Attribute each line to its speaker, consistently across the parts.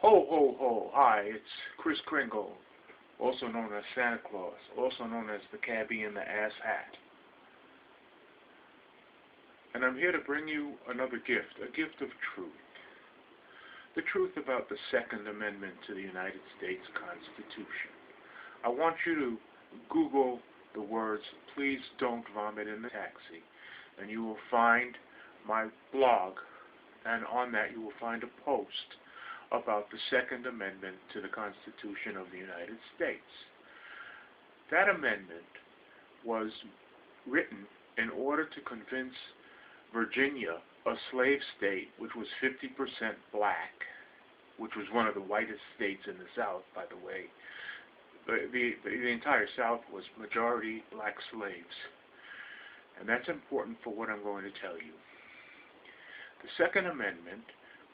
Speaker 1: Ho, ho, ho. Hi, it's Kris Kringle, also known as Santa Claus, also known as the cabbie in the ass hat. And I'm here to bring you another gift, a gift of truth. The truth about the Second Amendment to the United States Constitution. I want you to Google the words, "Please don't vomit in the taxi," and you will find my blog, and on that you will find a post about the Second Amendment to the Constitution of the United States. That amendment was written in order to convince Virginia, a slave state which was 50% black, which was one of the whitest states in the South, by the way. The entire South was majority black slaves. And that's important for what I'm going to tell you. The Second Amendment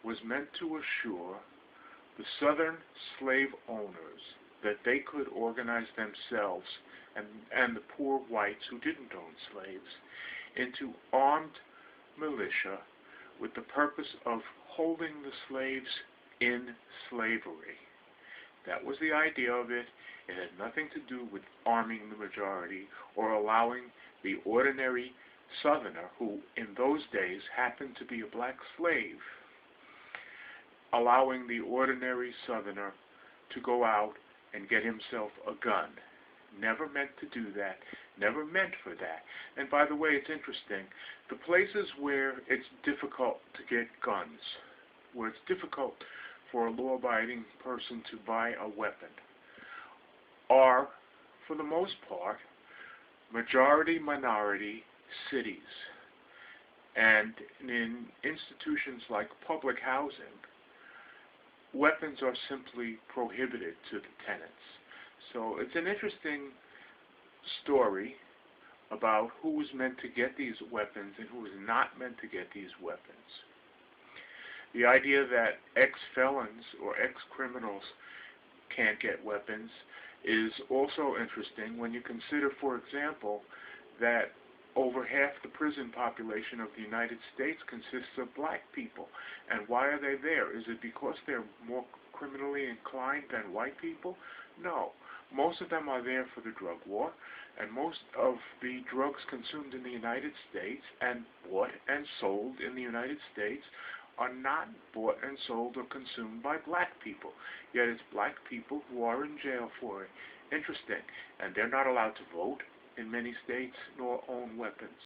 Speaker 1: was meant to assure the Southern slave owners that they could organize themselves and the poor whites who didn't own slaves into armed militia with the purpose of holding the slaves in slavery. That was the idea of it. It had nothing to do with arming the majority or allowing the ordinary Southerner, who in those days happened to be a black slave, allowing the ordinary Southerner to go out and get himself a gun. Never meant to do that, never meant for that. And by the way, it's interesting, the places where it's difficult to get guns, where it's difficult for a law-abiding person to buy a weapon, are, for the most part, majority-minority cities. And in institutions like public housing, weapons are simply prohibited to the tenants. So it's an interesting story about who was meant to get these weapons and who was not meant to get these weapons. The idea that ex-felons or ex-criminals can't get weapons is also interesting when you consider, for example, that over half the prison population of the United States consists of black people. And why are they there? Is it because they're more criminally inclined than white people? No. Most of them are there for the drug war, and most of the drugs consumed in the United States and bought and sold in the United States are not bought and sold or consumed by black people. Yet it's black people who are in jail for it. Interesting. And they're not allowed to vote in many states nor own weapons.